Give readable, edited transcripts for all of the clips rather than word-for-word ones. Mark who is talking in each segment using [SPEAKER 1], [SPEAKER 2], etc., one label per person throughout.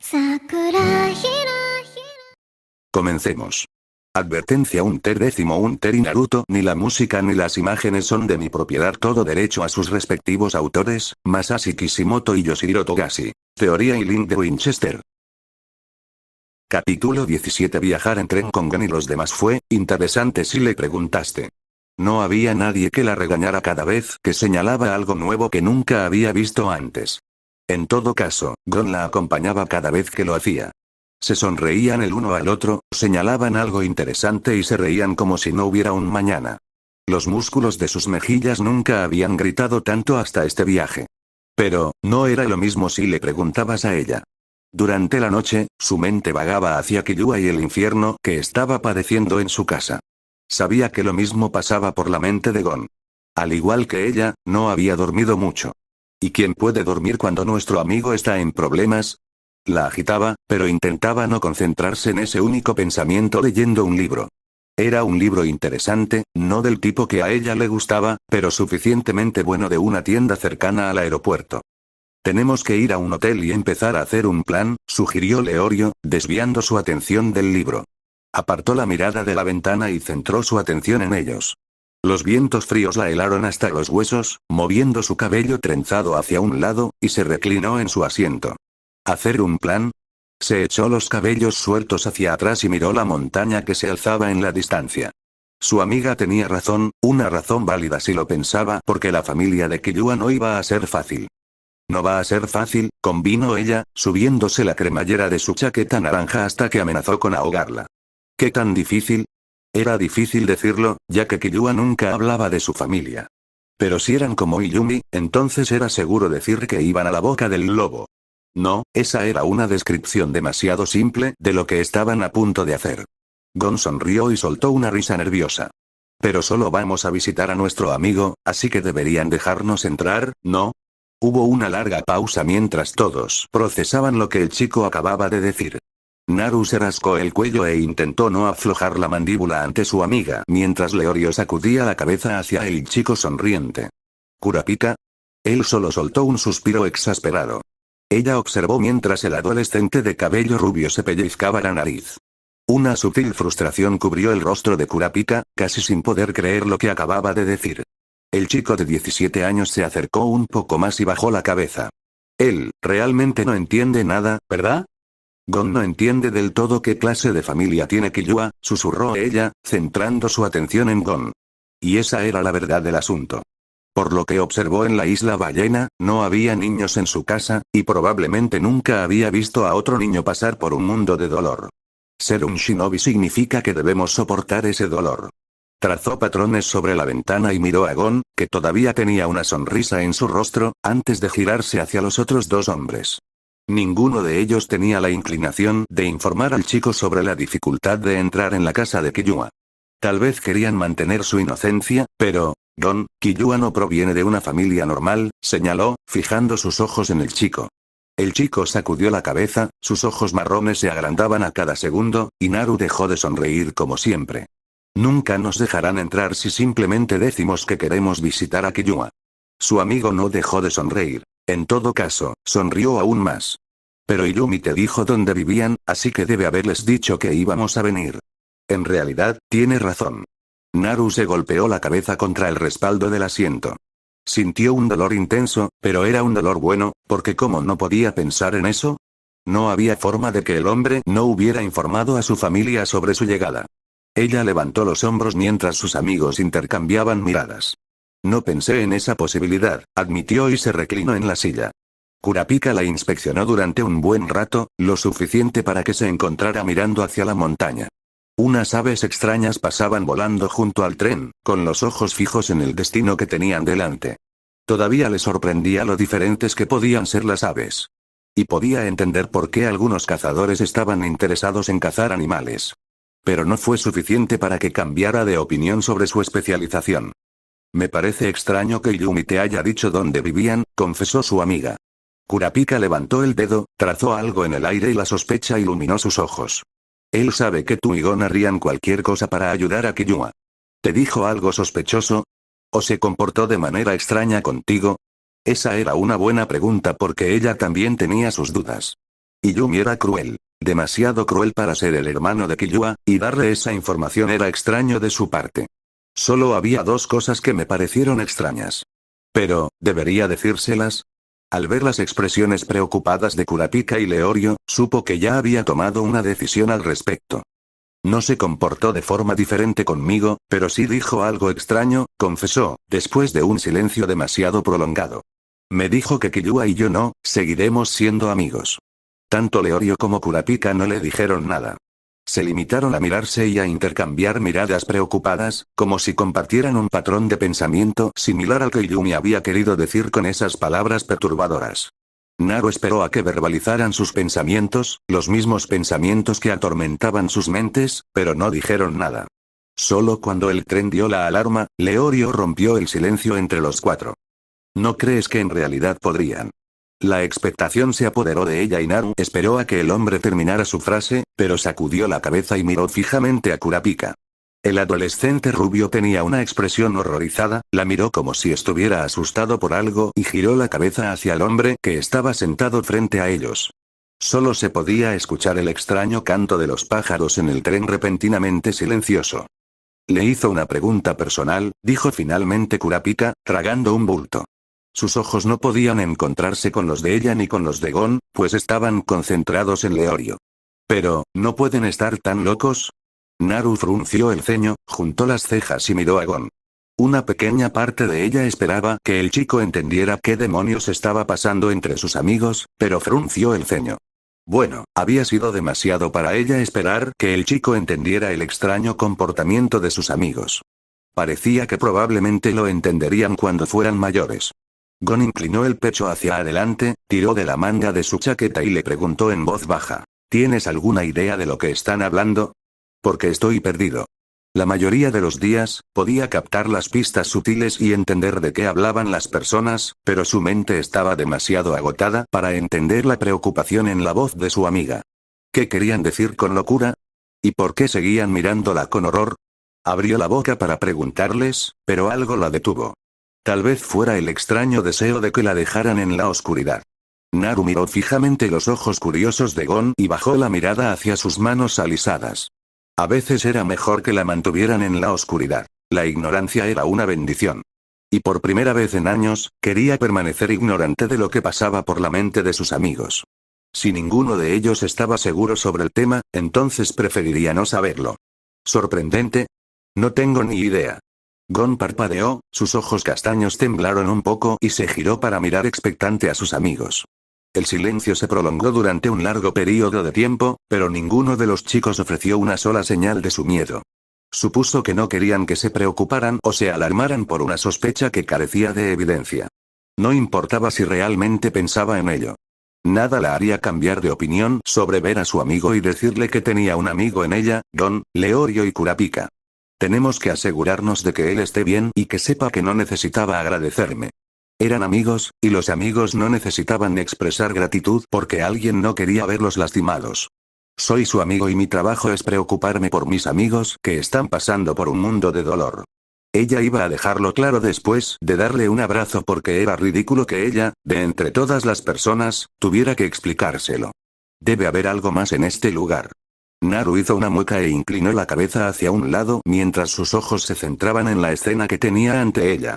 [SPEAKER 1] Sakura hira.
[SPEAKER 2] Comencemos. Advertencia: un Teri Naruto, ni la música ni las imágenes son de mi propiedad, todo derecho a sus respectivos autores, Masashi Kishimoto y Yoshihiro Togashi. Teoría y link de Winchester. Capítulo 17. Viajar en tren con Gon y los demás fue interesante si le preguntaste. No había nadie que la regañara cada vez que señalaba algo nuevo que nunca había visto antes. En todo caso, Gon la acompañaba cada vez que lo hacía. Se sonreían el uno al otro, señalaban algo interesante y se reían como si no hubiera un mañana. Los músculos de sus mejillas nunca habían gritado tanto hasta este viaje. Pero, no era lo mismo si le preguntabas a ella. Durante la noche, su mente vagaba hacia Killua y el infierno que estaba padeciendo en su casa. Sabía que lo mismo pasaba por la mente de Gon. Al igual que ella, no había dormido mucho. ¿Y quién puede dormir cuando nuestro amigo está en problemas? La agitaba, pero intentaba no concentrarse en ese único pensamiento leyendo un libro. Era un libro interesante, no del tipo que a ella le gustaba, pero suficientemente bueno, de una tienda cercana al aeropuerto. Tenemos que ir a un hotel y empezar a hacer un plan, sugirió Leorio, desviando su atención del libro. Apartó la mirada de la ventana y centró su atención en ellos. Los vientos fríos la helaron hasta los huesos, moviendo su cabello trenzado hacia un lado, y se reclinó en su asiento. ¿Hacer un plan? Se echó los cabellos sueltos hacia atrás y miró la montaña que se alzaba en la distancia. Su amiga tenía razón, una razón válida si lo pensaba, porque la familia de Killua no iba a ser fácil. No va a ser fácil, convino ella, subiéndose la cremallera de su chaqueta naranja hasta que amenazó con ahogarla. ¿Qué tan difícil? Era difícil decirlo, ya que Killua nunca hablaba de su familia. Pero si eran como Illumi, entonces era seguro decir que iban a la boca del lobo. No, esa era una descripción demasiado simple de lo que estaban a punto de hacer. Gon sonrió y soltó una risa nerviosa. Pero solo vamos a visitar a nuestro amigo, así que deberían dejarnos entrar, ¿no? Hubo una larga pausa mientras todos procesaban lo que el chico acababa de decir. Naru se rascó el cuello e intentó no aflojar la mandíbula ante su amiga mientras Leorio sacudía la cabeza hacia el chico sonriente. ¿Kurapika? Él solo soltó un suspiro exasperado. Ella observó mientras el adolescente de cabello rubio se pellizcaba la nariz. Una sutil frustración cubrió el rostro de Kurapika, casi sin poder creer lo que acababa de decir. El chico de 17 años se acercó un poco más y bajó la cabeza. Él, realmente no entiende nada, ¿verdad? Gon no entiende del todo qué clase de familia tiene Killua, susurró ella, centrando su atención en Gon. Y esa era la verdad del asunto. Por lo que observó en la isla ballena, no había niños en su casa, y probablemente nunca había visto a otro niño pasar por un mundo de dolor. Ser un shinobi significa que debemos soportar ese dolor. Trazó patrones sobre la ventana y miró a Gon, que todavía tenía una sonrisa en su rostro, antes de girarse hacia los otros dos hombres. Ninguno de ellos tenía la inclinación de informar al chico sobre la dificultad de entrar en la casa de Killua. Tal vez querían mantener su inocencia, pero... Gon, Killua no proviene de una familia normal, señaló, fijando sus ojos en el chico. El chico sacudió la cabeza, sus ojos marrones se agrandaban a cada segundo, y Naru dejó de sonreír como siempre. Nunca nos dejarán entrar si simplemente decimos que queremos visitar a Killua. Su amigo no dejó de sonreír. En todo caso, sonrió aún más. Pero Illumi te dijo dónde vivían, así que debe haberles dicho que íbamos a venir. En realidad, tiene razón. Naru se golpeó la cabeza contra el respaldo del asiento. Sintió un dolor intenso, pero era un dolor bueno, porque ¿cómo no podía pensar en eso? No había forma de que el hombre no hubiera informado a su familia sobre su llegada. Ella levantó los hombros mientras sus amigos intercambiaban miradas. No pensé en esa posibilidad, admitió y se reclinó en la silla. Kurapika la inspeccionó durante un buen rato, lo suficiente para que se encontrara mirando hacia la montaña. Unas aves extrañas pasaban volando junto al tren, con los ojos fijos en el destino que tenían delante. Todavía le sorprendía lo diferentes que podían ser las aves. Y podía entender por qué algunos cazadores estaban interesados en cazar animales. Pero no fue suficiente para que cambiara de opinión sobre su especialización. Me parece extraño que Illumi te haya dicho dónde vivían, confesó su amiga. Kurapika levantó el dedo, trazó algo en el aire y la sospecha iluminó sus ojos. Él sabe que tú y Gon harían cualquier cosa para ayudar a Killua. ¿Te dijo algo sospechoso? ¿O se comportó de manera extraña contigo? Esa era una buena pregunta porque ella también tenía sus dudas. Y Yumi era cruel. Demasiado cruel para ser el hermano de Killua, y darle esa información era extraño de su parte. Solo había dos cosas que me parecieron extrañas. Pero, ¿debería decírselas? Al ver las expresiones preocupadas de Kurapika y Leorio, supo que ya había tomado una decisión al respecto. No se comportó de forma diferente conmigo, pero sí dijo algo extraño, confesó, después de un silencio demasiado prolongado. Me dijo que Killua y yo no, seguiremos siendo amigos. Tanto Leorio como Kurapika no le dijeron nada. Se limitaron a mirarse y a intercambiar miradas preocupadas, como si compartieran un patrón de pensamiento similar al que Yumi había querido decir con esas palabras perturbadoras. Naru esperó a que verbalizaran sus pensamientos, los mismos pensamientos que atormentaban sus mentes, pero no dijeron nada. Solo cuando el tren dio la alarma, Leorio rompió el silencio entre los cuatro. ¿No crees que en realidad podrían? La expectación se apoderó de ella y Naru esperó a que el hombre terminara su frase, pero sacudió la cabeza y miró fijamente a Kurapika. El adolescente rubio tenía una expresión horrorizada, la miró como si estuviera asustado por algo y giró la cabeza hacia el hombre que estaba sentado frente a ellos. Solo se podía escuchar el extraño canto de los pájaros en el tren repentinamente silencioso. Le hizo una pregunta personal, dijo finalmente Kurapika, tragando un bulto. Sus ojos no podían encontrarse con los de ella ni con los de Gon, pues estaban concentrados en Leorio. Pero, ¿no pueden estar tan locos? Naru frunció el ceño, juntó las cejas y miró a Gon. Una pequeña parte de ella esperaba que el chico entendiera qué demonios estaba pasando entre sus amigos, pero frunció el ceño. Bueno, había sido demasiado para ella esperar que el chico entendiera el extraño comportamiento de sus amigos. Parecía que probablemente lo entenderían cuando fueran mayores. Gon inclinó el pecho hacia adelante, tiró de la manga de su chaqueta y le preguntó en voz baja. ¿Tienes alguna idea de lo que están hablando? Porque estoy perdido. La mayoría de los días, podía captar las pistas sutiles y entender de qué hablaban las personas, pero su mente estaba demasiado agotada para entender la preocupación en la voz de su amiga. ¿Qué querían decir con locura? ¿Y por qué seguían mirándola con horror? Abrió la boca para preguntarles, pero algo la detuvo. Tal vez fuera el extraño deseo de que la dejaran en la oscuridad. Naru miró fijamente los ojos curiosos de Gon y bajó la mirada hacia sus manos alisadas. A veces era mejor que la mantuvieran en la oscuridad. La ignorancia era una bendición. Y por primera vez en años, quería permanecer ignorante de lo que pasaba por la mente de sus amigos. Si ninguno de ellos estaba seguro sobre el tema, entonces preferiría no saberlo. ¿Sorprendente? No tengo ni idea. Gon parpadeó, sus ojos castaños temblaron un poco y se giró para mirar expectante a sus amigos. El silencio se prolongó durante un largo período de tiempo, pero ninguno de los chicos ofreció una sola señal de su miedo. Supuso que no querían que se preocuparan o se alarmaran por una sospecha que carecía de evidencia. No importaba si realmente pensaba en ello. Nada la haría cambiar de opinión sobre ver a su amigo y decirle que tenía un amigo en ella, Gon, Leorio y Kurapika. Tenemos que asegurarnos de que él esté bien y que sepa que no necesitaba agradecerme. Eran amigos, y los amigos no necesitaban expresar gratitud porque alguien no quería verlos lastimados. Soy su amigo y mi trabajo es preocuparme por mis amigos que están pasando por un mundo de dolor. Ella iba a dejarlo claro después de darle un abrazo porque era ridículo que ella, de entre todas las personas, tuviera que explicárselo. Debe haber algo más en este lugar. Naru hizo una mueca e inclinó la cabeza hacia un lado mientras sus ojos se centraban en la escena que tenía ante ella.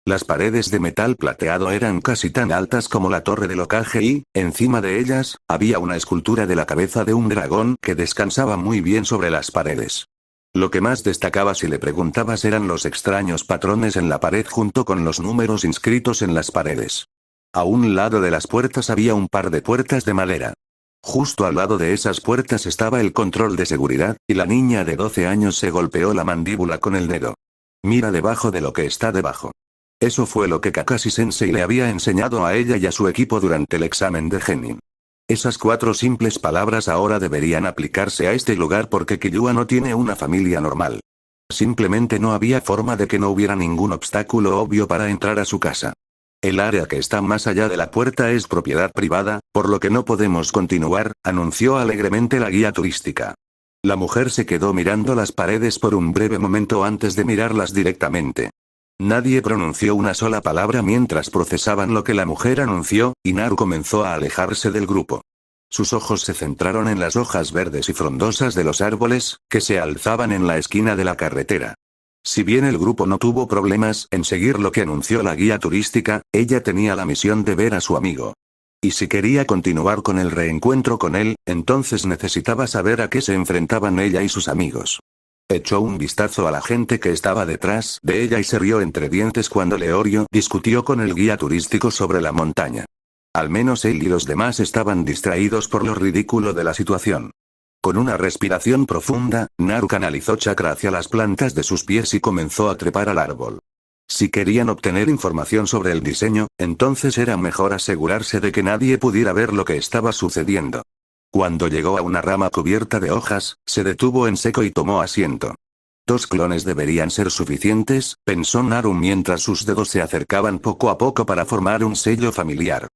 [SPEAKER 2] Las paredes de metal plateado eran casi tan altas como la torre del Hokage y, encima de ellas, había una escultura de la cabeza de un dragón que descansaba muy bien sobre las paredes. Lo que más destacaba si le preguntabas eran los extraños patrones en la pared junto con los números inscritos en las paredes. A un lado de las puertas había un par de puertas de madera. Justo al lado de esas puertas estaba el control de seguridad, y la niña de 12 años se golpeó la mandíbula con el dedo. Mira debajo de lo que está debajo. Eso fue lo que Kakashi Sensei le había enseñado a ella y a su equipo durante el examen de Genin. Esas 4 simples palabras ahora deberían aplicarse a este lugar porque Killua no tiene una familia normal. Simplemente no había forma de que no hubiera ningún obstáculo obvio para entrar a su casa. El área que está más allá de la puerta es propiedad privada, por lo que no podemos continuar, anunció alegremente la guía turística. La mujer se quedó mirando las paredes por un breve momento antes de mirarlas directamente. Nadie pronunció una sola palabra mientras procesaban lo que la mujer anunció, y Naru comenzó a alejarse del grupo. Sus ojos se centraron en las hojas verdes y frondosas de los árboles, que se alzaban en la esquina de la carretera. Si bien el grupo no tuvo problemas en seguir lo que anunció la guía turística, ella tenía la misión de ver a su amigo. Y si quería continuar con el reencuentro con él, entonces necesitaba saber a qué se enfrentaban ella y sus amigos. Echó un vistazo a la gente que estaba detrás de ella y se rió entre dientes cuando Leorio discutió con el guía turístico sobre la montaña. Al menos él y los demás estaban distraídos por lo ridículo de la situación. Con una respiración profunda, Naru canalizó chakra hacia las plantas de sus pies y comenzó a trepar al árbol. Si querían obtener información sobre el diseño, entonces era mejor asegurarse de que nadie pudiera ver lo que estaba sucediendo. Cuando llegó a una rama cubierta de hojas, se detuvo en seco y tomó asiento. 2 clones deberían ser suficientes, pensó Naru mientras sus dedos se acercaban poco a poco para formar un sello familiar.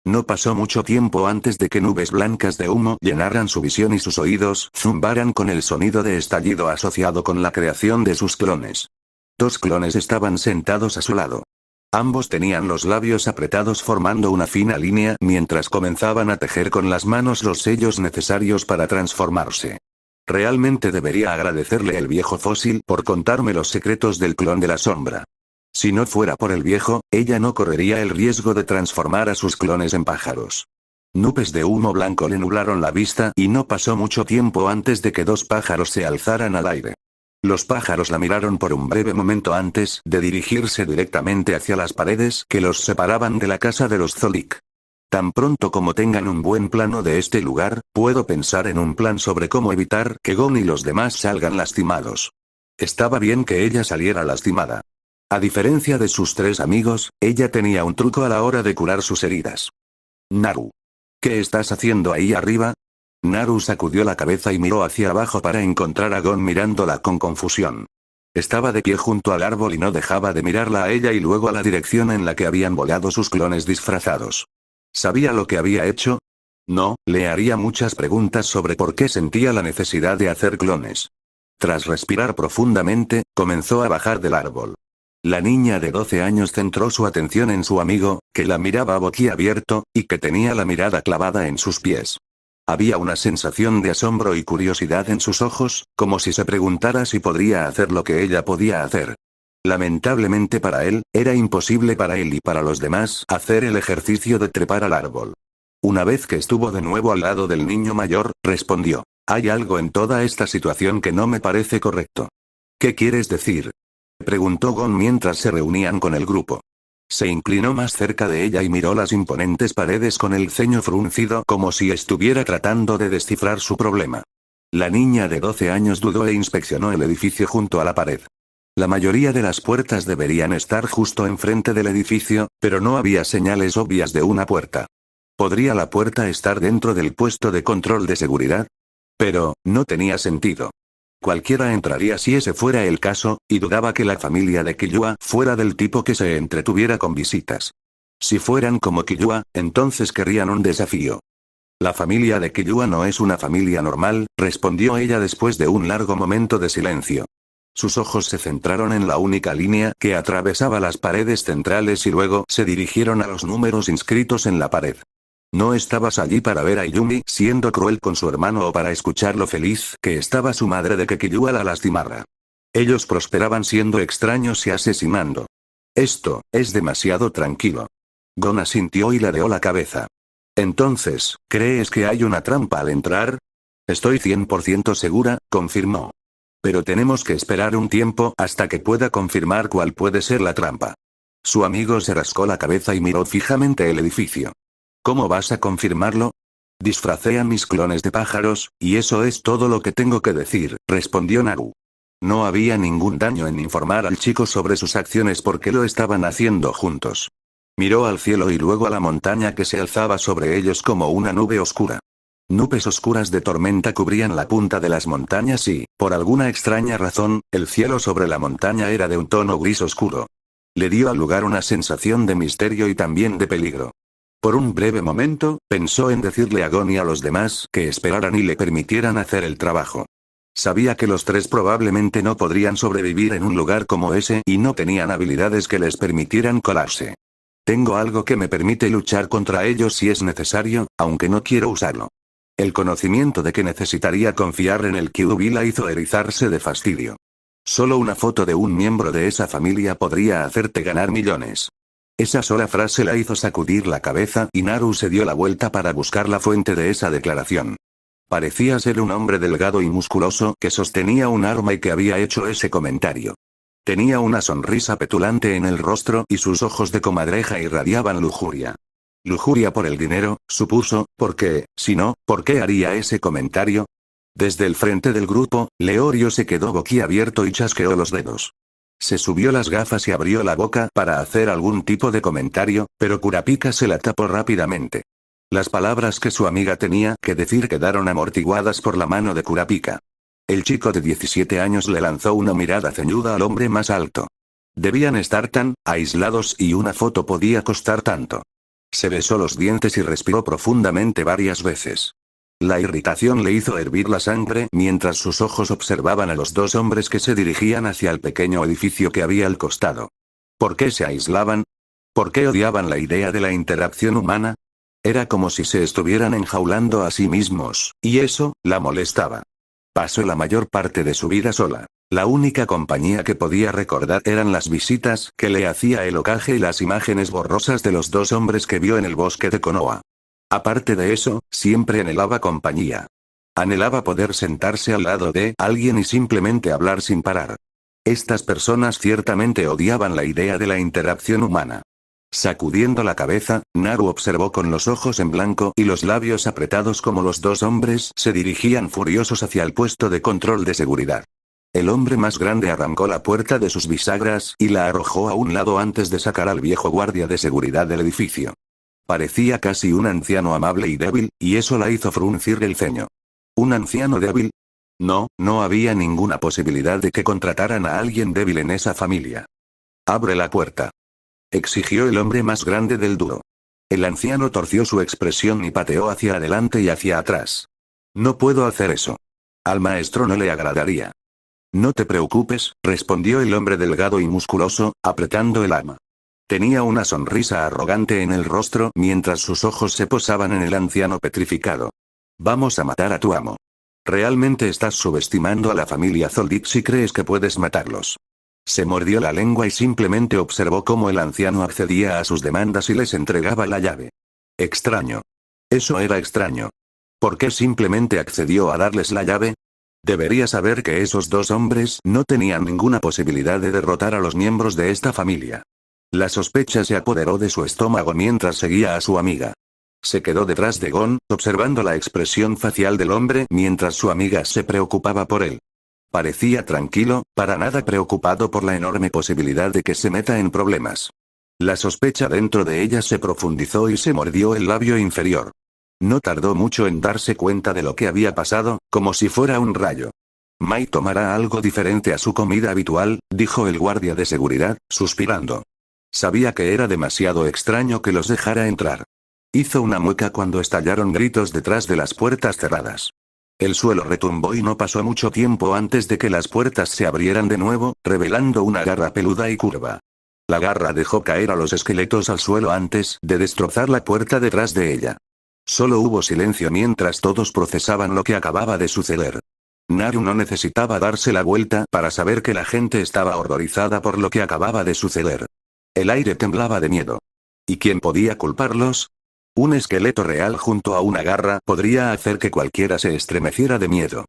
[SPEAKER 2] No pasó mucho tiempo antes de que nubes blancas de humo llenaran su visión y sus oídos zumbaran con el sonido de estallido asociado con la creación de sus clones. 2 clones estaban sentados a su lado. Ambos tenían los labios apretados formando una fina línea mientras comenzaban a tejer con las manos los sellos necesarios para transformarse. Realmente debería agradecerle el viejo fósil por contarme los secretos del clon de la sombra. Si no fuera por el viejo, ella no correría el riesgo de transformar a sus clones en pájaros. Nubes de humo blanco le nublaron la vista y no pasó mucho tiempo antes de que 2 pájaros se alzaran al aire. Los pájaros la miraron por un breve momento antes de dirigirse directamente hacia las paredes que los separaban de la casa de los Zolik. Tan pronto como tengan un buen plano de este lugar, puedo pensar en un plan sobre cómo evitar que Gon y los demás salgan lastimados. Estaba bien que ella saliera lastimada. A diferencia de sus 3 amigos, ella tenía un truco a la hora de curar sus heridas. Naru. ¿Qué estás haciendo ahí arriba? Naru sacudió la cabeza y miró hacia abajo para encontrar a Gon mirándola con confusión. Estaba de pie junto al árbol y no dejaba de mirarla a ella y luego a la dirección en la que habían volado sus clones disfrazados. ¿Sabía lo que había hecho? No, le haría muchas preguntas sobre por qué sentía la necesidad de hacer clones. Tras respirar profundamente, comenzó a bajar del árbol. La niña de 12 años centró su atención en su amigo, que la miraba boquiabierto, y que tenía la mirada clavada en sus pies. Había una sensación de asombro y curiosidad en sus ojos, como si se preguntara si podría hacer lo que ella podía hacer. Lamentablemente para él, era imposible para él y para los demás hacer el ejercicio de trepar al árbol. Una vez que estuvo de nuevo al lado del niño mayor, respondió: «Hay algo en toda esta situación que no me parece correcto». «¿Qué quieres decir?», preguntó Gon mientras se reunían con el grupo. Se inclinó más cerca de ella y miró las imponentes paredes con el ceño fruncido como si estuviera tratando de descifrar su problema. La niña de 12 años dudó e inspeccionó el edificio junto a la pared. La mayoría de las puertas deberían estar justo enfrente del edificio, pero no había señales obvias de una puerta. ¿Podría la puerta estar dentro del puesto de control de seguridad? Pero, no tenía sentido. Cualquiera entraría si ese fuera el caso, y dudaba que la familia de Killua fuera del tipo que se entretuviera con visitas. Si fueran como Killua, entonces querrían un desafío. La familia de Killua no es una familia normal, respondió ella después de un largo momento de silencio. Sus ojos se centraron en la única línea que atravesaba las paredes centrales y luego se dirigieron a los números inscritos en la pared. No estabas allí para ver a Yumi siendo cruel con su hermano o para escuchar lo feliz que estaba su madre de que Killua la lastimara. Ellos prosperaban siendo extraños y asesinando. Esto es demasiado tranquilo. Gon asintió y ladeó la cabeza. Entonces, ¿crees que hay una trampa al entrar? Estoy 100% segura, confirmó. Pero tenemos que esperar un tiempo hasta que pueda confirmar cuál puede ser la trampa. Su amigo se rascó la cabeza y miró fijamente el edificio. ¿Cómo vas a confirmarlo? Disfracé a mis clones de pájaros, y eso es todo lo que tengo que decir, respondió Naru. No había ningún daño en informar al chico sobre sus acciones porque lo estaban haciendo juntos. Miró al cielo y luego a la montaña que se alzaba sobre ellos como una nube oscura. Nubes oscuras de tormenta cubrían la punta de las montañas y, por alguna extraña razón, el cielo sobre la montaña era de un tono gris oscuro. Le dio al lugar una sensación de misterio y también de peligro. Por un breve momento, pensó en decirle a Gon y a los demás que esperaran y le permitieran hacer el trabajo. Sabía que los 3 probablemente no podrían sobrevivir en un lugar como ese y no tenían habilidades que les permitieran colarse. Tengo algo que me permite luchar contra ellos si es necesario, aunque no quiero usarlo. El conocimiento de que necesitaría confiar en el QB la hizo erizarse de fastidio. Solo una foto de un miembro de esa familia podría hacerte ganar millones. Esa sola frase la hizo sacudir la cabeza y Naru se dio la vuelta para buscar la fuente de esa declaración. Parecía ser un hombre delgado y musculoso que sostenía un arma y que había hecho ese comentario. Tenía una sonrisa petulante en el rostro y sus ojos de comadreja irradiaban lujuria. Lujuria por el dinero, supuso, porque, si no, ¿por qué haría ese comentario? Desde el frente del grupo, Leorio se quedó boquiabierto y chasqueó los dedos. Se subió las gafas y abrió la boca para hacer algún tipo de comentario, pero Kurapika se la tapó rápidamente. Las palabras que su amiga tenía que decir quedaron amortiguadas por la mano de Kurapika. El chico de 17 años le lanzó una mirada ceñuda al hombre más alto. Debían estar tan aislados y una foto podía costar tanto. Se besó los dientes y respiró profundamente varias veces. La irritación le hizo hervir la sangre mientras sus ojos observaban a los dos hombres que se dirigían hacia el pequeño edificio que había al costado. ¿Por qué se aislaban? ¿Por qué odiaban la idea de la interacción humana? Era como si se estuvieran enjaulando a sí mismos, y eso la molestaba. Pasó la mayor parte de su vida sola. La única compañía que podía recordar eran las visitas que le hacía el ocaje y las imágenes borrosas de los dos hombres que vio en el bosque de Konoha. Aparte de eso, siempre anhelaba compañía. Anhelaba poder sentarse al lado de alguien y simplemente hablar sin parar. Estas personas ciertamente odiaban la idea de la interacción humana. Sacudiendo la cabeza, Naru observó con los ojos en blanco y los labios apretados como los dos hombres se dirigían furiosos hacia el puesto de control de seguridad. El hombre más grande arrancó la puerta de sus bisagras y la arrojó a un lado antes de sacar al viejo guardia de seguridad del edificio. Parecía casi un anciano amable y débil, y eso la hizo fruncir el ceño. ¿Un anciano débil? No, no había ninguna posibilidad de que contrataran a alguien débil en esa familia. «Abre la puerta», exigió el hombre más grande del dúo. El anciano torció su expresión y pateó hacia adelante y hacia atrás. «No puedo hacer eso. Al maestro no le agradaría». «No te preocupes», respondió el hombre delgado y musculoso, apretando el arma. Tenía una sonrisa arrogante en el rostro mientras sus ojos se posaban en el anciano petrificado. «Vamos a matar a tu amo. Realmente estás subestimando a la familia Zoldit si crees que puedes matarlos». Se mordió la lengua y simplemente observó cómo el anciano accedía a sus demandas y les entregaba la llave. Extraño. Eso era extraño. ¿Por qué simplemente accedió a darles la llave? Debería saber que esos dos hombres no tenían ninguna posibilidad de derrotar a los miembros de esta familia. La sospecha se apoderó de su estómago mientras seguía a su amiga. Se quedó detrás de Gon, observando la expresión facial del hombre mientras su amiga se preocupaba por él. Parecía tranquilo, para nada preocupado por la enorme posibilidad de que se meta en problemas. La sospecha dentro de ella se profundizó y se mordió el labio inferior. No tardó mucho en darse cuenta de lo que había pasado, como si fuera un rayo. «Mai tomará algo diferente a su comida habitual», dijo el guardia de seguridad, suspirando. Sabía que era demasiado extraño que los dejara entrar. Hizo una mueca cuando estallaron gritos detrás de las puertas cerradas. El suelo retumbó y no pasó mucho tiempo antes de que las puertas se abrieran de nuevo, revelando una garra peluda y curva. La garra dejó caer a los esqueletos al suelo antes de destrozar la puerta detrás de ella. Solo hubo silencio mientras todos procesaban lo que acababa de suceder. Naru no necesitaba darse la vuelta para saber que la gente estaba horrorizada por lo que acababa de suceder. El aire temblaba de miedo. ¿Y quién podía culparlos? Un esqueleto real junto a una garra podría hacer que cualquiera se estremeciera de miedo.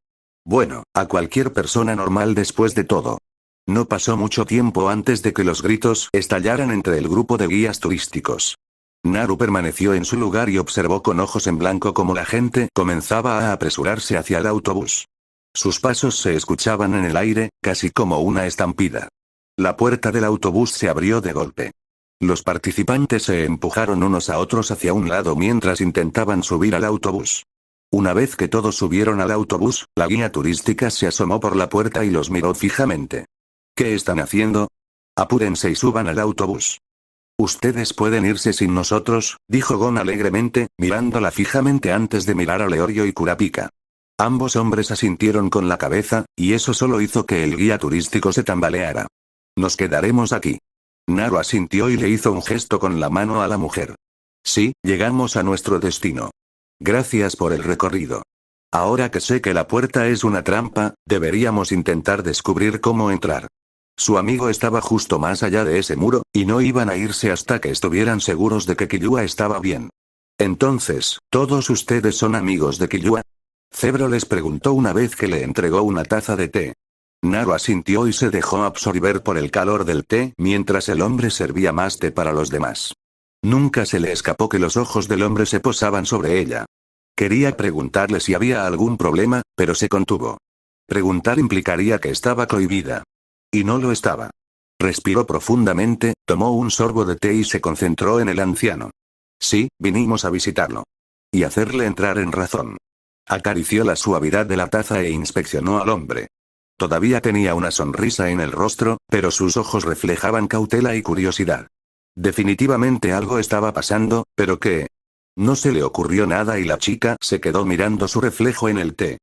[SPEAKER 2] Bueno, a cualquier persona normal después de todo. No pasó mucho tiempo antes de que los gritos estallaran entre el grupo de guías turísticos. Naru permaneció en su lugar y observó con ojos en blanco cómo la gente comenzaba a apresurarse hacia el autobús. Sus pasos se escuchaban en el aire, casi como una estampida. La puerta del autobús se abrió de golpe. Los participantes se empujaron unos a otros hacia un lado mientras intentaban subir al autobús. Una vez que todos subieron al autobús, la guía turística se asomó por la puerta y los miró fijamente. ¿Qué están haciendo? Apúrense y suban al autobús. Ustedes pueden irse sin nosotros, dijo Gon alegremente, mirándola fijamente antes de mirar a Leorio y Kurapika. Ambos hombres asintieron con la cabeza, y eso solo hizo que el guía turístico se tambaleara. Nos quedaremos aquí. Naru asintió y le hizo un gesto con la mano a la mujer. Sí, llegamos a nuestro destino. Gracias por el recorrido. Ahora que sé que la puerta es una trampa, deberíamos intentar descubrir cómo entrar. Su amigo estaba justo más allá de ese muro, y no iban a irse hasta que estuvieran seguros de que Killua estaba bien. Entonces, ¿todos ustedes son amigos de Killua? Zebro les preguntó una vez que le entregó una taza de té. Naru asintió y se dejó absorber por el calor del té mientras el hombre servía más té para los demás. Nunca se le escapó que los ojos del hombre se posaban sobre ella. Quería preguntarle si había algún problema, pero se contuvo. Preguntar implicaría que estaba cohibida. Y no lo estaba. Respiró profundamente, tomó un sorbo de té y se concentró en el anciano. Sí, vinimos a visitarlo. Y hacerle entrar en razón. Acarició la suavidad de la taza e inspeccionó al hombre. Todavía tenía una sonrisa en el rostro, pero sus ojos reflejaban cautela y curiosidad. Definitivamente algo estaba pasando, pero ¿qué? No se le ocurrió nada y la chica se quedó mirando su reflejo en el té.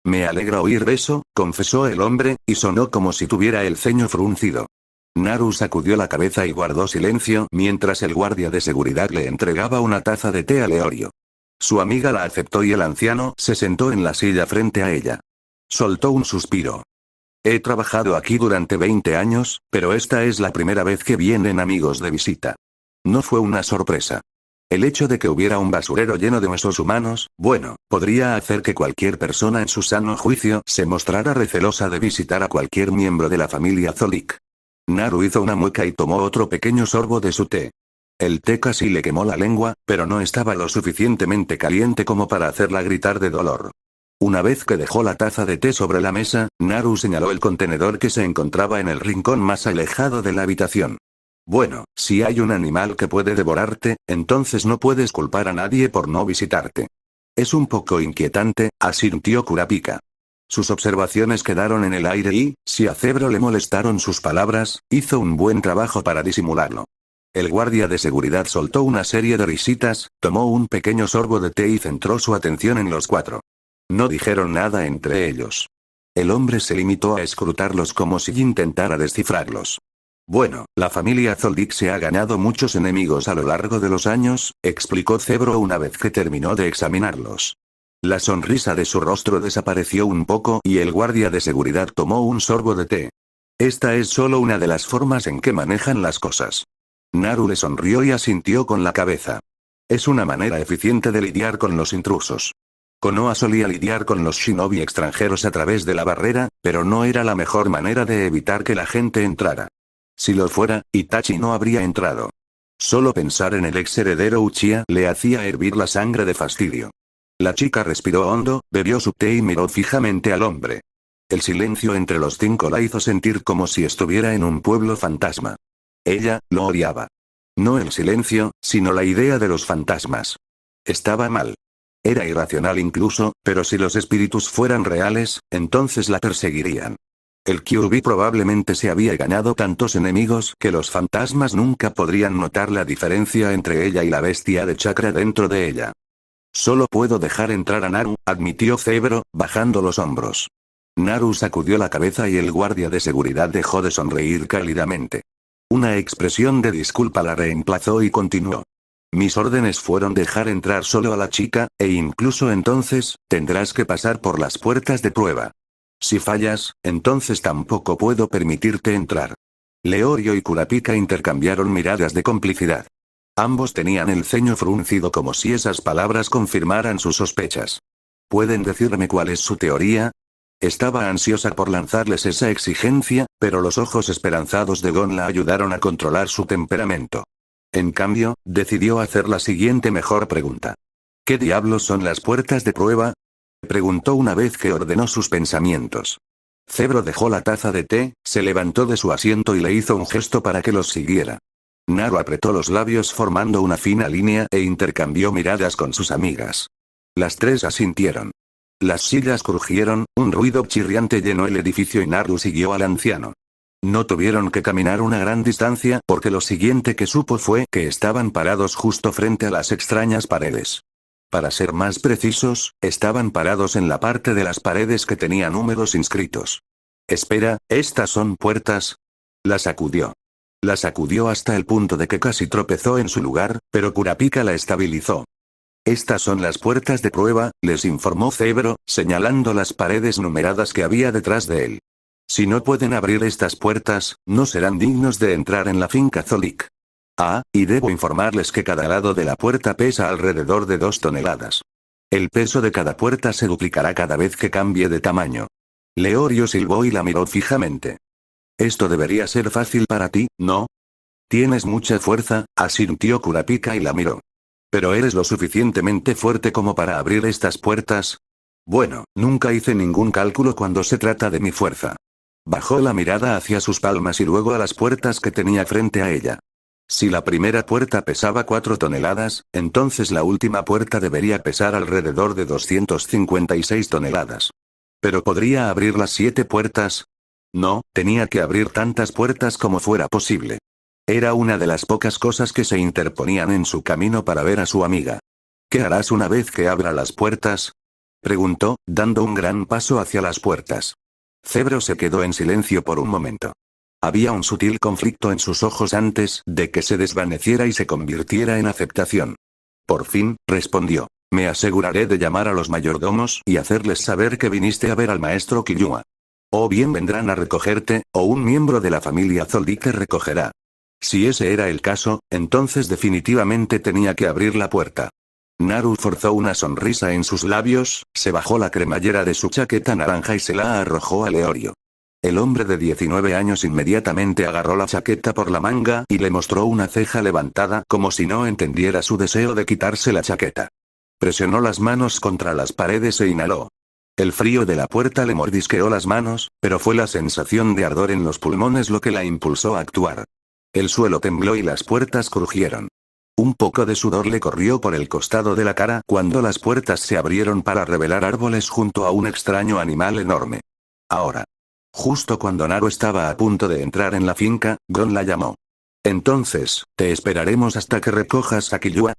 [SPEAKER 2] Me alegra oír eso, confesó el hombre, y sonó como si tuviera el ceño fruncido. Naru sacudió la cabeza y guardó silencio mientras el guardia de seguridad le entregaba una taza de té a Leorio. Su amiga la aceptó y el anciano se sentó en la silla frente a ella. Soltó un suspiro. He trabajado aquí durante 20 años, pero esta es la primera vez que vienen amigos de visita. No fue una sorpresa. El hecho de que hubiera un basurero lleno de huesos humanos, bueno, podría hacer que cualquier persona en su sano juicio se mostrara recelosa de visitar a cualquier miembro de la familia Zolik. Naru hizo una mueca y tomó otro pequeño sorbo de su té. El té casi le quemó la lengua, pero no estaba lo suficientemente caliente como para hacerla gritar de dolor. Una vez que dejó la taza de té sobre la mesa, Naru señaló el contenedor que se encontraba en el rincón más alejado de la habitación. Bueno, si hay un animal que puede devorarte, entonces no puedes culpar a nadie por no visitarte. Es un poco inquietante, asintió Kurapika. Sus observaciones quedaron en el aire y, si a Zebro le molestaron sus palabras, hizo un buen trabajo para disimularlo. El guardia de seguridad soltó una serie de risitas, tomó un pequeño sorbo de té y centró su atención en los cuatro. No dijeron nada entre ellos. El hombre se limitó a escrutarlos como si intentara descifrarlos. Bueno, la familia Zoldyck se ha ganado muchos enemigos a lo largo de los años, explicó Zebro una vez que terminó de examinarlos. La sonrisa de su rostro desapareció un poco y el guardia de seguridad tomó un sorbo de té. Esta es solo una de las formas en que manejan las cosas. Naru le sonrió y asintió con la cabeza. Es una manera eficiente de lidiar con los intrusos. Konoha solía lidiar con los shinobi extranjeros a través de la barrera, pero no era la mejor manera de evitar que la gente entrara. Si lo fuera, Itachi no habría entrado. Solo pensar en el ex heredero Uchiha le hacía hervir la sangre de fastidio. La chica respiró hondo, bebió su té y miró fijamente al hombre. El silencio entre los cinco la hizo sentir como si estuviera en un pueblo fantasma. Ella lo odiaba. No el silencio, sino la idea de los fantasmas. Estaba mal. Era irracional incluso, pero si los espíritus fueran reales, entonces la perseguirían. El Kyuubi probablemente se había ganado tantos enemigos que los fantasmas nunca podrían notar la diferencia entre ella y la bestia de chakra dentro de ella. Solo puedo dejar entrar a Naru, admitió Zebro, bajando los hombros. Naru sacudió la cabeza y el guardia de seguridad dejó de sonreír cálidamente. Una expresión de disculpa la reemplazó y continuó. Mis órdenes fueron dejar entrar solo a la chica, e incluso entonces, tendrás que pasar por las puertas de prueba. Si fallas, entonces tampoco puedo permitirte entrar. Leorio y Kurapika intercambiaron miradas de complicidad. Ambos tenían el ceño fruncido como si esas palabras confirmaran sus sospechas. ¿Pueden decirme cuál es su teoría? Estaba ansiosa por lanzarles esa exigencia, pero los ojos esperanzados de Gon la ayudaron a controlar su temperamento. En cambio, decidió hacer la siguiente mejor pregunta. ¿Qué diablos son las puertas de prueba? Preguntó una vez que ordenó sus pensamientos. Zebro dejó la taza de té, se levantó de su asiento y le hizo un gesto para que los siguiera. Naru apretó los labios formando una fina línea e intercambió miradas con sus amigas. Las tres asintieron. Las sillas crujieron, un ruido chirriante llenó el edificio y Naru siguió al anciano. No tuvieron que caminar una gran distancia porque lo siguiente que supo fue que estaban parados justo frente a las extrañas paredes. Para ser más precisos, estaban parados en la parte de las paredes que tenía números inscritos. Espera, ¿estas son puertas? La sacudió. La sacudió hasta el punto de que casi tropezó en su lugar, pero Kurapika la estabilizó. Estas son las puertas de prueba, les informó Cebro, señalando las paredes numeradas que había detrás de él. Si no pueden abrir estas puertas, no serán dignos de entrar en la finca Zolik. Ah, y debo informarles que cada lado de la puerta pesa alrededor de 2 toneladas. El peso de cada puerta se duplicará cada vez que cambie de tamaño. Leorio silbó y la miró fijamente. Esto debería ser fácil para ti, ¿no? Tienes mucha fuerza, asintió Kurapika y la miró. ¿Pero eres lo suficientemente fuerte como para abrir estas puertas? Bueno, nunca hice ningún cálculo cuando se trata de mi fuerza. Bajó la mirada hacia sus palmas y luego a las puertas que tenía frente a ella. Si la primera puerta pesaba 4 toneladas, entonces la última puerta debería pesar alrededor de 256 toneladas. ¿Pero podría abrir las 7 puertas? No, tenía que abrir tantas puertas como fuera posible. Era una de las pocas cosas que se interponían en su camino para ver a su amiga. ¿Qué harás una vez que abra las puertas? Preguntó, dando un gran paso hacia las puertas. Cebro se quedó en silencio por un momento. Había un sutil conflicto en sus ojos antes de que se desvaneciera y se convirtiera en aceptación. Por fin, respondió. Me aseguraré de llamar a los mayordomos y hacerles saber que viniste a ver al maestro Killua. O bien vendrán a recogerte, o un miembro de la familia Zolik te recogerá. Si ese era el caso, entonces definitivamente tenía que abrir la puerta. Naru forzó una sonrisa en sus labios, se bajó la cremallera de su chaqueta naranja y se la arrojó a Leorio. El hombre de 19 años inmediatamente agarró la chaqueta por la manga y le mostró una ceja levantada como si no entendiera su deseo de quitarse la chaqueta. Presionó las manos contra las paredes e inhaló. El frío de la puerta le mordisqueó las manos, pero fue la sensación de ardor en los pulmones lo que la impulsó a actuar. El suelo tembló y las puertas crujieron. Un poco de sudor le corrió por el costado de la cara cuando las puertas se abrieron para revelar árboles junto a un extraño animal enorme. Ahora. Justo cuando Naru estaba a punto de entrar en la finca, Gon la llamó. Entonces, ¿te esperaremos hasta que recojas a Killua?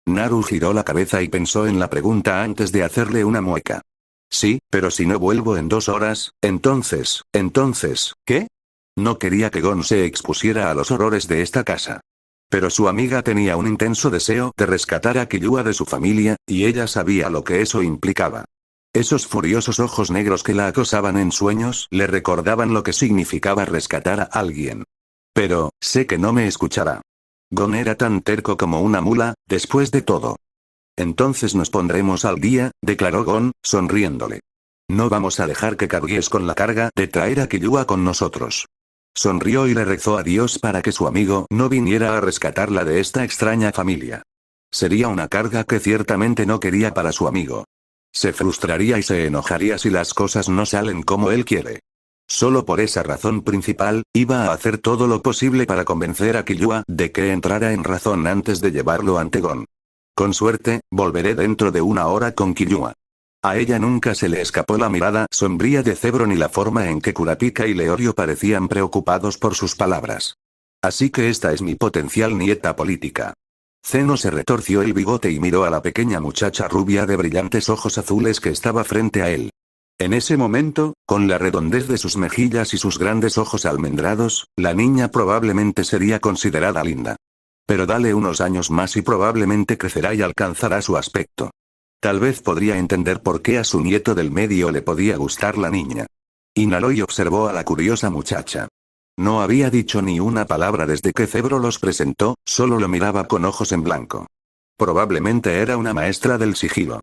[SPEAKER 2] Naru giró la cabeza y pensó en la pregunta antes de hacerle una mueca. Sí, pero si no vuelvo en 2 horas, entonces, ¿qué? No quería que Gon se expusiera a los horrores de esta casa. Pero su amiga tenía un intenso deseo de rescatar a Killua de su familia, y ella sabía lo que eso implicaba. Esos furiosos ojos negros que la acosaban en sueños le recordaban lo que significaba rescatar a alguien. Pero, sé que no me escuchará. Gon era tan terco como una mula, después de todo. Entonces nos pondremos al día, declaró Gon, sonriéndole. No vamos a dejar que cargues con la carga de traer a Killua con nosotros. Sonrió y le rezó a Dios para que su amigo no viniera a rescatarla de esta extraña familia. Sería una carga que ciertamente no quería para su amigo. Se frustraría y se enojaría si las cosas no salen como él quiere. Solo por esa razón principal, iba a hacer todo lo posible para convencer a Killua de que entrara en razón antes de llevarlo ante Gon. Con suerte, volveré dentro de 1 hora con Killua. A ella nunca se le escapó la mirada sombría de Cebro ni la forma en que Kurapika y Leorio parecían preocupados por sus palabras. Así que esta es mi potencial nieta política. Zeno se retorció el bigote y miró a la pequeña muchacha rubia de brillantes ojos azules que estaba frente a él. En ese momento, con la redondez de sus mejillas y sus grandes ojos almendrados, la niña probablemente sería considerada linda. Pero dale unos años más y probablemente crecerá y alcanzará su aspecto. Tal vez podría entender por qué a su nieto del medio le podía gustar la niña. Inhaló y observó a la curiosa muchacha. No había dicho ni una palabra desde que Cebro los presentó, solo lo miraba con ojos en blanco. Probablemente era una maestra del sigilo.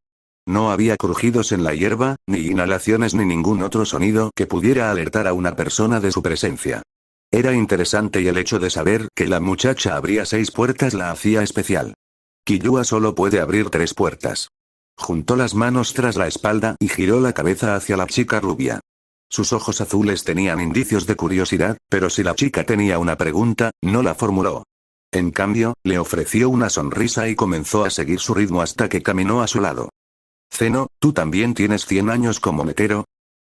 [SPEAKER 2] No había crujidos en la hierba, ni inhalaciones ni ningún otro sonido que pudiera alertar a una persona de su presencia. Era interesante y el hecho de saber que la muchacha abría 6 puertas la hacía especial. Killua solo puede abrir 3 puertas. Juntó las manos tras la espalda y giró la cabeza hacia la chica rubia. Sus ojos azules tenían indicios de curiosidad, pero si la chica tenía una pregunta, no la formuló. En cambio, le ofreció una sonrisa y comenzó a seguir su ritmo hasta que caminó a su lado. Zeno, ¿tú también tienes 100 años como metero?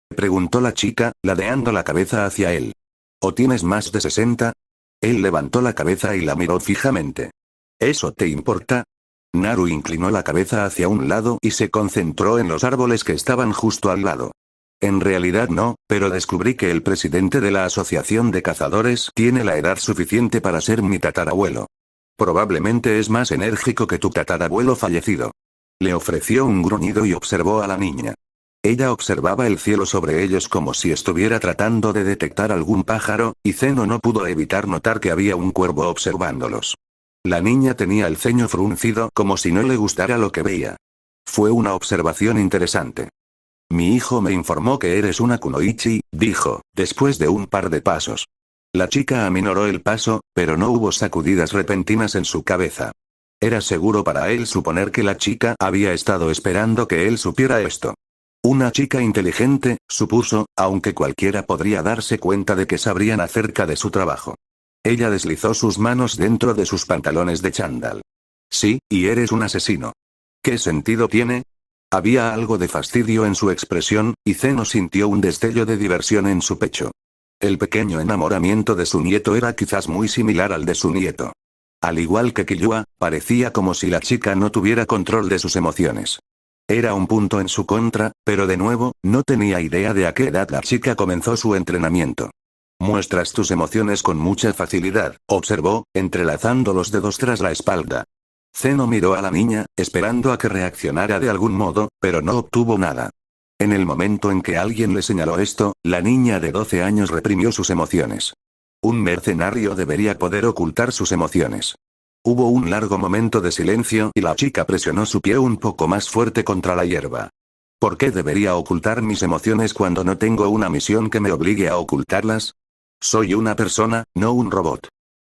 [SPEAKER 2] Preguntó la chica, ladeando la cabeza hacia él. ¿O tienes más de 60? Él levantó la cabeza y la miró fijamente. ¿Eso te importa? Naru inclinó la cabeza hacia un lado y se concentró en los árboles que estaban justo al lado. En realidad no, pero descubrí que el presidente de la Asociación de Cazadores tiene la edad suficiente para ser mi tatarabuelo. Probablemente es más enérgico que tu tatarabuelo fallecido. Le ofreció un gruñido y observó a la niña. Ella observaba el cielo sobre ellos como si estuviera tratando de detectar algún pájaro, y Zeno no pudo evitar notar que había un cuervo observándolos. La niña tenía el ceño fruncido como si no le gustara lo que veía. Fue una observación interesante. Mi hijo me informó que eres una kunoichi, dijo, después de un par de pasos. La chica aminoró el paso, pero no hubo sacudidas repentinas en su cabeza. Era seguro para él suponer que la chica había estado esperando que él supiera esto. Una chica inteligente, supuso, aunque cualquiera podría darse cuenta de que sabrían acerca de su trabajo. Ella deslizó sus manos dentro de sus pantalones de chándal. Sí, y eres un asesino. ¿Qué sentido tiene? Había algo de fastidio en su expresión, y Zeno sintió un destello de diversión en su pecho. El pequeño enamoramiento de su nieto era quizás muy similar al de su nieto. Al igual que Killua, parecía como si la chica no tuviera control de sus emociones. Era un punto en su contra, pero de nuevo, no tenía idea de a qué edad la chica comenzó su entrenamiento. Muestras tus emociones con mucha facilidad, observó, entrelazando los dedos tras la espalda. Zeno miró a la niña, esperando a que reaccionara de algún modo, pero no obtuvo nada. En el momento en que alguien le señaló esto, la niña de 12 años reprimió sus emociones. Un mercenario debería poder ocultar sus emociones. Hubo un largo momento de silencio y la chica presionó su pie un poco más fuerte contra la hierba. ¿Por qué debería ocultar mis emociones cuando no tengo una misión que me obligue a ocultarlas? Soy una persona, no un robot.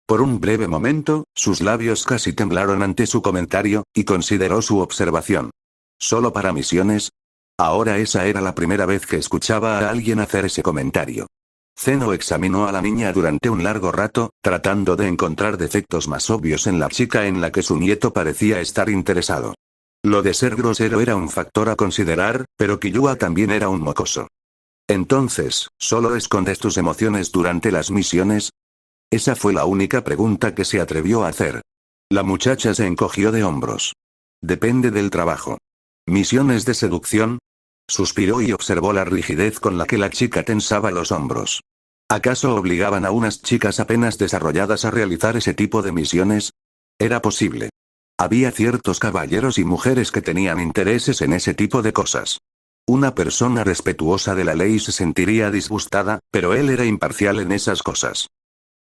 [SPEAKER 2] Por un breve momento, sus labios casi temblaron ante su comentario, y consideró su observación. ¿Solo para misiones? Ahora esa era la primera vez que escuchaba a alguien hacer ese comentario. Zeno examinó a la niña durante un largo rato, tratando de encontrar defectos más obvios en la chica en la que su nieto parecía estar interesado. Lo de ser grosero era un factor a considerar, pero Killua también era un mocoso. Entonces, ¿solo escondes tus emociones durante las misiones? Esa fue la única pregunta que se atrevió a hacer. La muchacha se encogió de hombros. Depende del trabajo. ¿Misiones de seducción? Suspiró y observó la rigidez con la que la chica tensaba los hombros. ¿Acaso obligaban a unas chicas apenas desarrolladas a realizar ese tipo de misiones? Era posible. Había ciertos caballeros y mujeres que tenían intereses en ese tipo de cosas. Una persona respetuosa de la ley se sentiría disgustada, pero él era imparcial en esas cosas.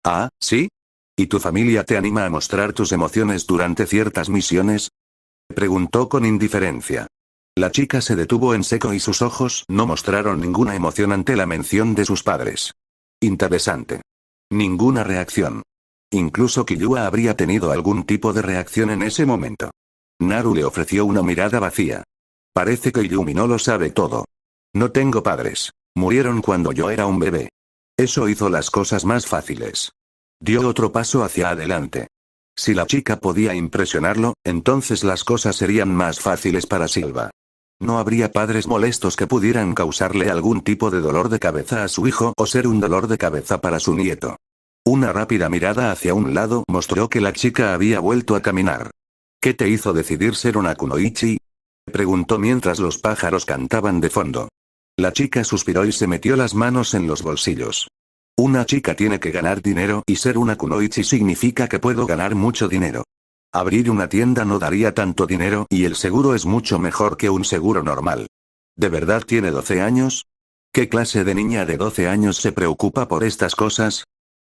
[SPEAKER 2] ¿Ah, sí? ¿Y tu familia te anima a mostrar tus emociones durante ciertas misiones? Preguntó con indiferencia. La chica se detuvo en seco y sus ojos no mostraron ninguna emoción ante la mención de sus padres. Interesante. Ninguna reacción. Incluso Killua habría tenido algún tipo de reacción en ese momento. Naru le ofreció una mirada vacía. Parece que Yumi no lo sabe todo. No tengo padres. Murieron cuando yo era un bebé. Eso hizo las cosas más fáciles. Dio otro paso hacia adelante. Si la chica podía impresionarlo, entonces las cosas serían más fáciles para Silva. No habría padres molestos que pudieran causarle algún tipo de dolor de cabeza a su hijo o ser un dolor de cabeza para su nieto. Una rápida mirada hacia un lado mostró que la chica había vuelto a caminar. ¿Qué te hizo decidir ser una kunoichi? Preguntó mientras los pájaros cantaban de fondo. La chica suspiró y se metió las manos en los bolsillos. Una chica tiene que ganar dinero y ser una kunoichi significa que puedo ganar mucho dinero. Abrir una tienda no daría tanto dinero y el seguro es mucho mejor que un seguro normal. ¿De verdad tiene 12 años? ¿Qué clase de niña de 12 años se preocupa por estas cosas?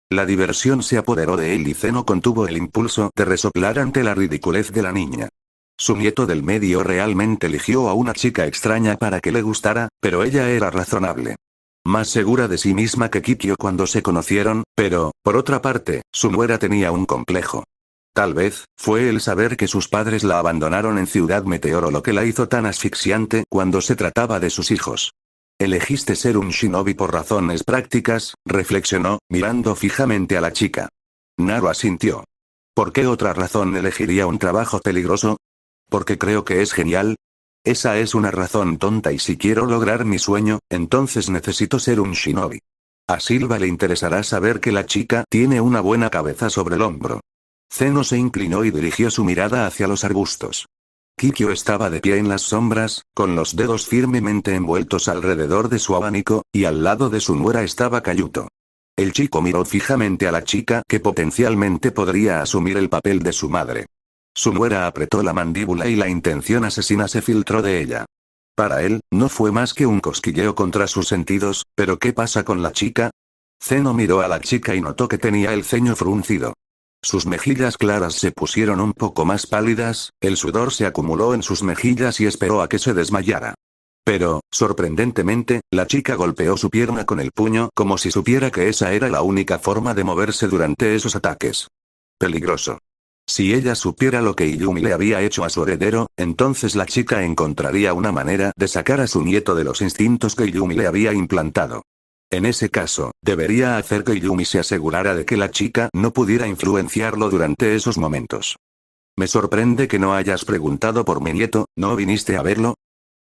[SPEAKER 2] La diversión se apoderó de él y Zeno contuvo el impulso de resoplar ante la ridiculez de la niña. Su nieto del medio realmente eligió a una chica extraña para que le gustara, pero ella era razonable. Más segura de sí misma que Kikyo cuando se conocieron, pero, por otra parte, su nuera tenía un complejo. Tal vez, fue el saber que sus padres la abandonaron en Ciudad Meteoro lo que la hizo tan asfixiante cuando se trataba de sus hijos. Elegiste ser un shinobi por razones prácticas, reflexionó, mirando fijamente a la chica. Naru asintió. ¿Por qué otra razón elegiría un trabajo peligroso? ¿Porque creo que es genial? Esa es una razón tonta y si quiero lograr mi sueño, entonces necesito ser un shinobi. A Silva le interesará saber que la chica tiene una buena cabeza sobre el hombro. Zeno se inclinó y dirigió su mirada hacia los arbustos. Kikyo estaba de pie en las sombras, con los dedos firmemente envueltos alrededor de su abanico, y al lado de su nuera estaba Kayuto. El chico miró fijamente a la chica que potencialmente podría asumir el papel de su madre. Su nuera apretó la mandíbula y la intención asesina se filtró de ella. Para él, no fue más que un cosquilleo contra sus sentidos, pero ¿qué pasa con la chica? Zeno miró a la chica y notó que tenía el ceño fruncido. Sus mejillas claras se pusieron un poco más pálidas, el sudor se acumuló en sus mejillas y esperó a que se desmayara. Pero, sorprendentemente, la chica golpeó su pierna con el puño como si supiera que esa era la única forma de moverse durante esos ataques. Peligroso. Si ella supiera lo que Iyumi le había hecho a su heredero, entonces la chica encontraría una manera de sacar a su nieto de los instintos que Iyumi le había implantado. En ese caso, debería hacer que Iyumi se asegurara de que la chica no pudiera influenciarlo durante esos momentos. Me sorprende que no hayas preguntado por mi nieto, ¿no viniste a verlo?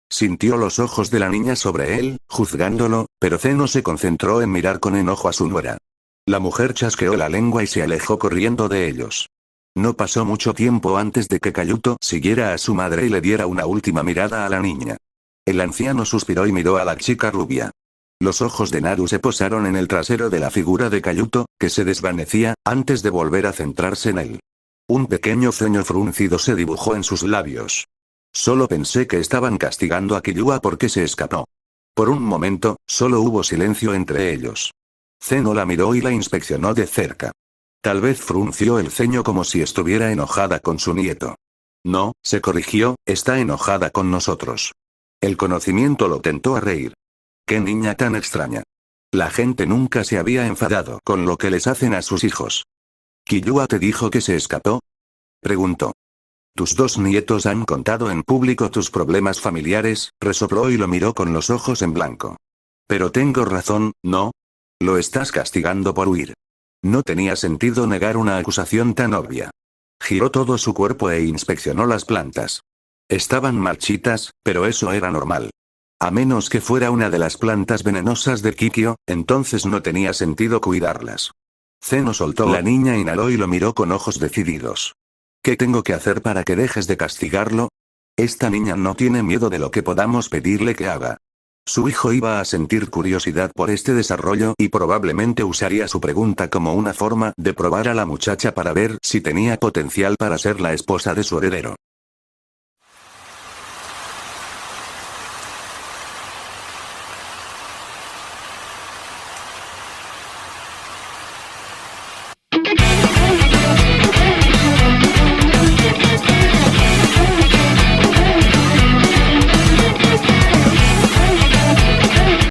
[SPEAKER 2] Sintió los ojos de la niña sobre él, juzgándolo, pero Zeno se concentró en mirar con enojo a su nuera. La mujer chasqueó la lengua y se alejó corriendo de ellos. No pasó mucho tiempo antes de que Kayuto siguiera a su madre y le diera una última mirada a la niña. El anciano suspiró y miró a la chica rubia. Los ojos de Naru se posaron en el trasero de la figura de Kayuto, que se desvanecía, antes de volver a centrarse en él. Un pequeño ceño fruncido se dibujó en sus labios. Solo pensé que estaban castigando a Killua porque se escapó. Por un momento, solo hubo silencio entre ellos. Zeno la miró y la inspeccionó de cerca. Tal vez frunció el ceño como si estuviera enojada con su nieto. No, se corrigió, está enojada con nosotros. El conocimiento lo tentó a reír. ¡Qué niña tan extraña! La gente nunca se había enfadado con lo que les hacen a sus hijos. ¿Killua te dijo que se escapó? Preguntó. Tus dos nietos han contado en público tus problemas familiares, resopló y lo miró con los ojos en blanco. Pero tengo razón, ¿no? Lo estás castigando por huir. No tenía sentido negar una acusación tan obvia. Giró todo su cuerpo e inspeccionó las plantas. Estaban marchitas, pero eso era normal. A menos que fuera una de las plantas venenosas de Kikyo, entonces no tenía sentido cuidarlas. Zeno soltó. La niña inhaló y lo miró con ojos decididos. ¿Qué tengo que hacer para que dejes de castigarlo? Esta niña no tiene miedo de lo que podamos pedirle que haga. Su hijo iba a sentir curiosidad por este desarrollo y probablemente usaría su pregunta como una forma de probar a la muchacha para ver si tenía potencial para ser la esposa de su heredero.